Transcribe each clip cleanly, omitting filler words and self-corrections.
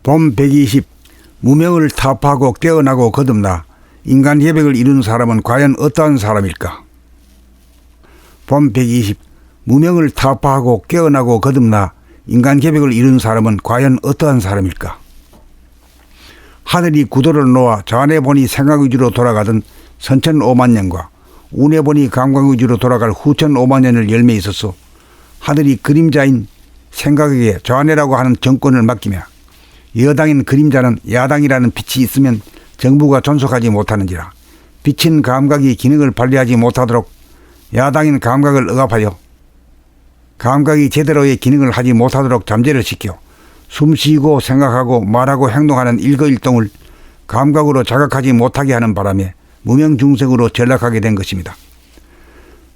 봄 120. 무명을 타파하고 깨어나고 거듭나 인간 계획을 이룬 사람은 과연 어떠한 사람일까? 봄 120. 무명을 타파하고 깨어나고 거듭나 인간 계획을 이룬 사람은 과연 어떠한 사람일까? 하늘이 구도를 놓아 좌뇌 보니 생각 위주로 돌아가던 선천 5만 년과 우뇌 보니 감각 위주로 돌아갈 후천 5만 년을 열매 있어서 하늘이 그림자인 생각에게 좌뇌라고 하는 정권을 맡기며 여당인 그림자는 야당이라는 빛이 있으면 정부가 존속하지 못하는지라 빛인 감각이 기능을 발휘하지 못하도록 야당인 감각을 억압하여 감각이 제대로의 기능을 하지 못하도록 잠재를 시켜 숨쉬고 생각하고 말하고 행동하는 일거일동을 감각으로 자각하지 못하게 하는 바람에 무명중생으로 전락하게 된 것입니다.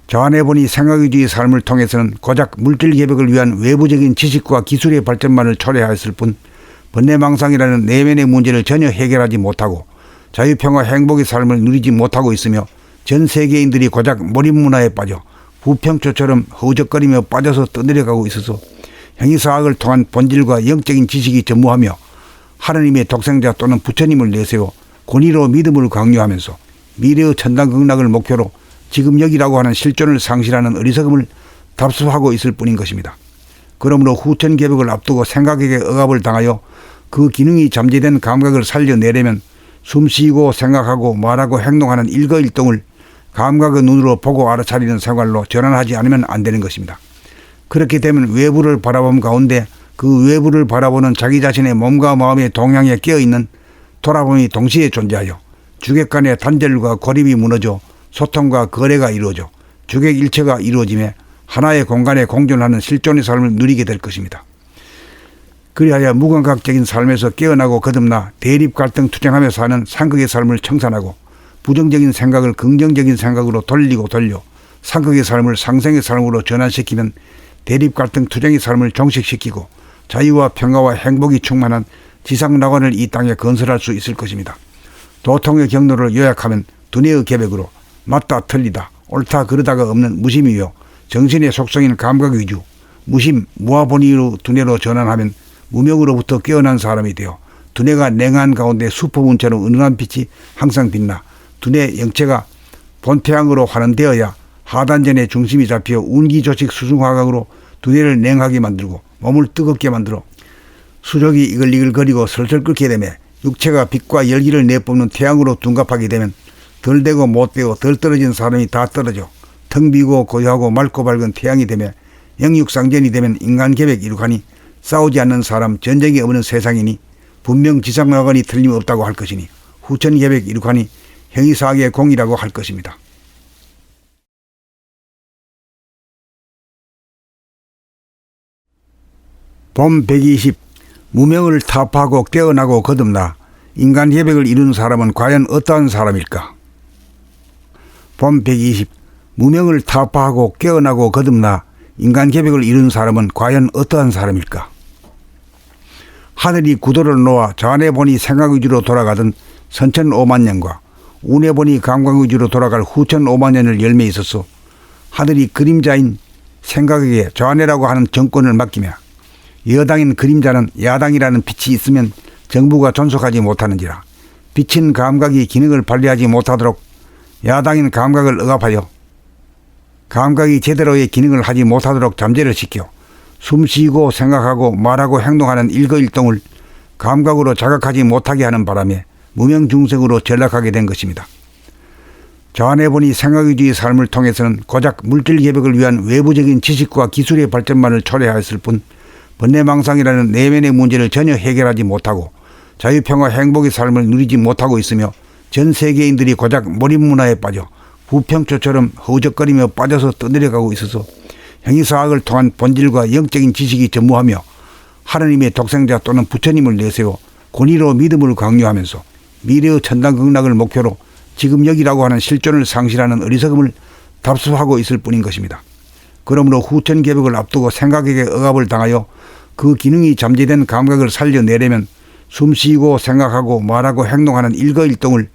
좌뇌 보니 생각위주의 삶을 통해서는 고작 물질 계획을 위한 외부적인 지식과 기술의 발전만을 초래하였을 뿐 번뇌망상이라는 내면의 문제를 전혀 해결하지 못하고 자유평화 행복의 삶을 누리지 못하고 있으며 전 세계인들이 고작 몰입문화에 빠져 부평초처럼 허우적거리며 빠져서 떠내려가고 있어서 행위사학을 통한 본질과 영적인 지식이 전무하며 하느님의 독생자 또는 부처님을 내세워 권위로 믿음을 강요하면서 미래의 천당극락을 목표로 지금 여기라고 하는 실존을 상실하는 어리석음을 답습하고 있을 뿐인 것입니다. 그러므로 후천 계획을 앞두고 생각에게 억압을 당하여 그 기능이 잠재된 감각을 살려내려면 숨쉬고 생각하고 말하고 행동하는 일거일동을 감각의 눈으로 보고 알아차리는 생활로 전환하지 않으면 안 되는 것입니다. 그렇게 되면 외부를 바라봄 가운데 그 외부를 바라보는 자기 자신의 몸과 마음의 동향에 깨어있는 돌아봄이 동시에 존재하여 주객 간의 단절과 고립이 무너져 소통과 거래가 이루어져 주객 일체가 이루어짐에 하나의 공간에 공존하는 실존의 삶을 누리게 될 것입니다. 그리하여 무감각적인 삶에서 깨어나고 거듭나 대립 갈등 투쟁하며 사는 상극의 삶을 청산하고 부정적인 생각을 긍정적인 생각으로 돌리고 돌려 상극의 삶을 상생의 삶으로 전환시키면 대립 갈등 투쟁의 삶을 종식시키고 자유와 평화와 행복이 충만한 지상낙원을 이 땅에 건설할 수 있을 것입니다. 도통의 경로를 요약하면 두뇌의 계획으로 맞다 틀리다 옳다 그르다가 없는 무심이요 정신의 속성인 감각 위주 무심 무아본의로 두뇌로 전환하면 무명으로부터 깨어난 사람이 되어 두뇌가 냉한 가운데 수포문처럼 은은한 빛이 항상 빛나 두뇌 영체가 본태양으로 환원되어야 하단전의 중심이 잡혀 운기조식 수중화각으로 두뇌를 냉하게 만들고 몸을 뜨겁게 만들어 수족이 이글이글거리고 설설 끓게 되며 육체가 빛과 열기를 내뿜는 태양으로 둔갑하게 되면 덜 되고 못 되고 덜 떨어진 사람이 다 떨어져 텅 비고 고요하고 맑고 밝은 태양이 되며 영육상전이 되면 인간 계획 이룩하니 싸우지 않는 사람 전쟁이 없는 세상이니 분명 지상낙원이 틀림없다고 할 것이니 후천 계획 이룩하니 행위사학의 공이라고 할 것입니다. 봄 120. 무명을 타파하고 깨어나고 거듭나 인간 계획을 이룬 사람은 과연 어떠한 사람일까? 봄 120. 무명을 타파하고 깨어나고 거듭나 인간 계획을 이룬 사람은 과연 어떠한 사람일까? 하늘이 구도를 놓아 좌뇌 보니 생각 위주로 돌아가던 선천 5만 년과 우뇌 보니 감각 위주로 돌아갈 후천 5만 년을 열매 있어서 하늘이 그림자인 생각에게 좌뇌라고 하는 정권을 맡기며 여당인 그림자는 야당이라는 빛이 있으면 정부가 존속하지 못하는지라 빛인 감각이 기능을 발휘하지 못하도록 야당인 감각을 억압하여 감각이 제대로의 기능을 하지 못하도록 잠재를 시켜 숨쉬고 생각하고 말하고 행동하는 일거일동을 감각으로 자각하지 못하게 하는 바람에 무명중생으로 전락하게 된 것입니다. 좌뇌 보니 생각위주의 삶을 통해서는 고작 물질 계획을 위한 외부적인 지식과 기술의 발전만을 초래하였을 뿐 번뇌망상이라는 내면의 문제를 전혀 해결하지 못하고 자유평화 행복의 삶을 누리지 못하고 있으며 전 세계인들이 고작 몰입문화에 빠져 부평초처럼 허우적거리며 빠져서 떠내려가고 있어서 행위사학을 통한 본질과 영적인 지식이 전무하며 하느님의 독생자 또는 부처님을 내세워 권위로 믿음을 강요하면서 미래의 천당극락을 목표로 지금 여기라고 하는 실존을 상실하는 어리석음을 답습하고 있을 뿐인 것입니다. 그러므로 후천 계획을 앞두고 생각에게 억압을 당하여 그 기능이 잠재된 감각을 살려내려면 숨쉬고 생각하고 말하고 행동하는 일거일동을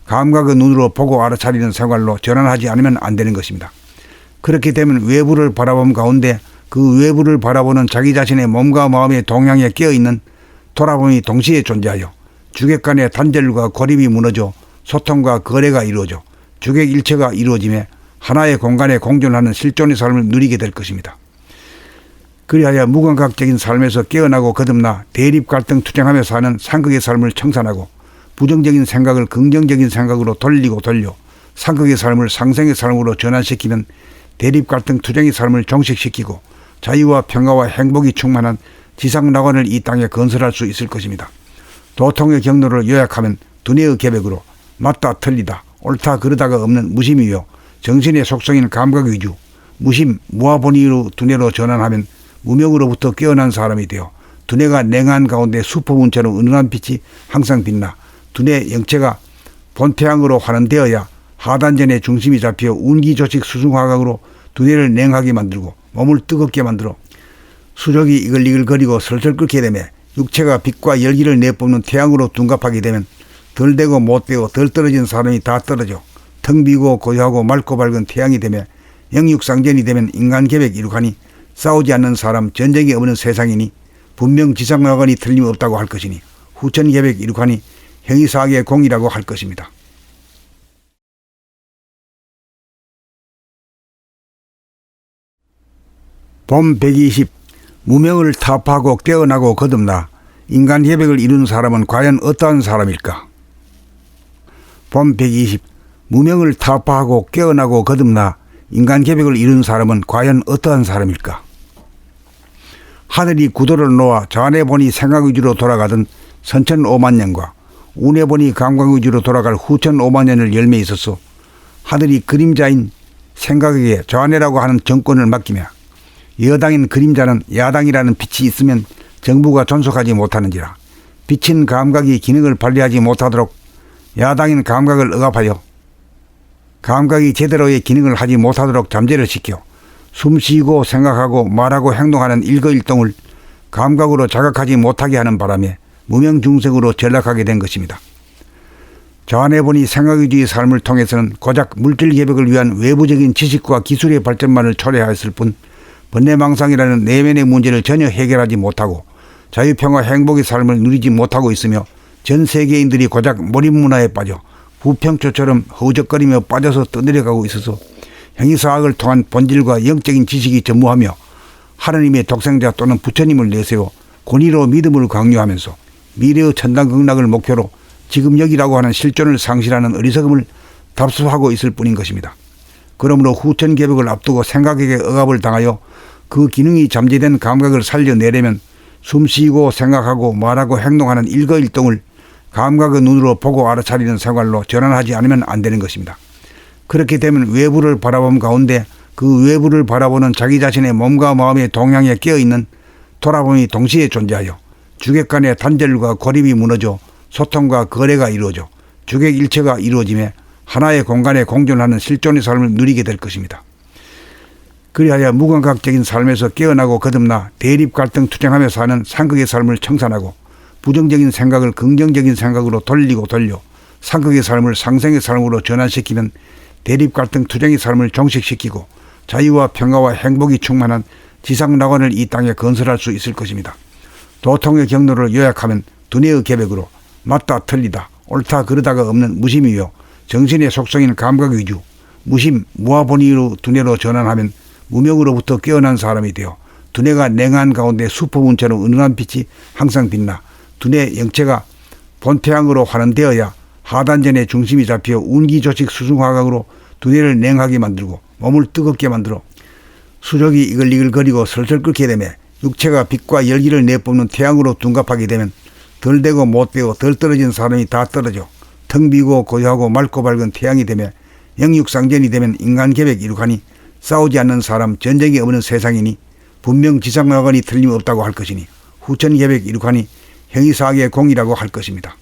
감각의 눈으로 보고 알아차리는 생활로 전환하지 않으면 안 되는 것입니다. 그렇게 되면 외부를 바라봄 가운데 그 외부를 바라보는 자기 자신의 몸과 마음의 동향에 깨어있는 돌아봄이 동시에 존재하여 주객 간의 단절과 고립이 무너져 소통과 거래가 이루어져 주객 일체가 이루어짐에 하나의 공간에 공존하는 실존의 삶을 누리게 될 것입니다. 그리하여 무감각적인 삶에서 깨어나고 거듭나 대립 갈등 투쟁하며 사는 상극의 삶을 청산하고 부정적인 생각을 긍정적인 생각으로 돌리고 돌려 상극의 삶을 상생의 삶으로 전환시키면 대립 갈등 투쟁의 삶을 종식시키고 자유와 평화와 행복이 충만한 지상낙원을 이 땅에 건설할 수 있을 것입니다. 도통의 경로를 요약하면 두뇌의 계백으로 맞다 틀리다 옳다 그르다가 없는 무심이요 정신의 속성인 감각 위주 무심 무아본의로 두뇌로 전환하면 무명으로부터 깨어난 사람이 되어 두뇌가 냉한 가운데 수포문처럼 은은한 빛이 항상 빛나 두뇌 영체가 본태양으로 환원되어야 하단전의 중심이 잡혀 운기조식 수중화각으로 두뇌를 냉하게 만들고 몸을 뜨겁게 만들어 수족이 이글이글거리고 슬슬 끓게 되며 육체가 빛과 열기를 내뿜는 태양으로 둔갑하게 되면 덜 되고 못 되고 덜 떨어진 사람이 다 떨어져 텅 비고 고요하고 맑고 밝은 태양이 되며 영육상전이 되면 인간계백 이룩하니 싸우지 않는 사람 전쟁이 없는 세상이니 분명 지상낙원이 틀림없다고 할 것이니 후천계백 이룩하니 형이사학의 공이라고 할 것입니다. 봄 120 무명을 타파하고 깨어나고 거듭나 인간계백을 이룬 사람은 과연 어떠한 사람일까? 봄 120 무명을 타파하고 깨어나고 거듭나 인간계백을 이룬 사람은 과연 어떠한 사람일까? 하늘이 구도를 놓아 좌뇌 보니 생각 위주로 돌아가던 선천 5만 년과 우뇌 보니 감각 위주로 돌아갈 후천 5만 년을 열매 있어서 하늘이 그림자인 생각에게 좌뇌라고 하는 정권을 맡기며 여당인 그림자는 야당이라는 빛이 있으면 정부가 존속하지 못하는지라 빛인 감각이 기능을 발휘하지 못하도록 야당인 감각을 억압하여 감각이 제대로의 기능을 하지 못하도록 잠재를 시켜 숨쉬고 생각하고 말하고 행동하는 일거일동을 감각으로 자각하지 못하게 하는 바람에 무명중생으로 전락하게 된 것입니다. 좌뇌본이 생각위주의 삶을 통해서는 고작 물질계백을 위한 외부적인 지식과 기술의 발전만을 초래하였을 뿐 번뇌망상이라는 내면의 문제를 전혀 해결하지 못하고 자유평화 행복의 삶을 누리지 못하고 있으며 전 세계인들이 고작 몰입문화에 빠져 부평초처럼 허우적거리며 빠져서 떠내려가고 있어서 형이사학을 통한 본질과 영적인 지식이 전무하며 하느님의 독생자 또는 부처님을 내세워 권위로 믿음을 강요하면서 미래의 천당극락을 목표로 지금 여기라고 하는 실존을 상실하는 어리석음을 답습하고 있을 뿐인 것입니다. 그러므로 후천계백을 앞두고 생각에게 억압을 당하여 그 기능이 잠재된 감각을 살려내려면 숨쉬고 생각하고 말하고 행동하는 일거일동을 감각의 눈으로 보고 알아차리는 생활로 전환하지 않으면 안 되는 것입니다. 그렇게 되면 외부를 바라봄 가운데 그 외부를 바라보는 자기 자신의 몸과 마음의 동향에 깨어있는 돌아봄이 동시에 존재하여 주객 간의 단절과 고립이 무너져 소통과 거래가 이루어져 주객 일체가 이루어짐에 하나의 공간에 공존하는 실존의 삶을 누리게 될 것입니다. 그리하여 무감각적인 삶에서 깨어나고 거듭나 대립 갈등 투쟁하며 사는 상극의 삶을 청산하고 부정적인 생각을 긍정적인 생각으로 돌리고 돌려 상극의 삶을 상생의 삶으로 전환시키면 대립 갈등 투쟁의 삶을 종식시키고 자유와 평화와 행복이 충만한 지상낙원을 이 땅에 건설할 수 있을 것입니다. 도통의 경로를 요약하면 두뇌의 계백으로 맞다 틀리다 옳다 그르다가 없는 무심이요 정신의 속성인 감각 위주 무심 무아본의로 두뇌로 전환하면 무명으로부터 깨어난 사람이 되어 두뇌가 냉한 가운데 수포문처럼 은은한 빛이 항상 빛나 두뇌 영체가 본태양으로 환원되어야 하단전의 중심이 잡혀 운기조식 수중화각으로 두뇌를 냉하게 만들고 몸을 뜨겁게 만들어 수족이 이글이글거리고 슬슬 끓게 되며 육체가 빛과 열기를 내뿜는 태양으로 둔갑하게 되면 덜 되고 못 되고 덜 떨어진 사람이 다 떨어져 텅 비고 고요하고 맑고 밝은 태양이 되며 영육상전이 되면 인간계백 이룩하니 싸우지 않는 사람 전쟁이 없는 세상이니 분명 지상낙원이 틀림없다고 할 것이니 후천계백 이룩하니 형이사학의 공이라고 할 것입니다.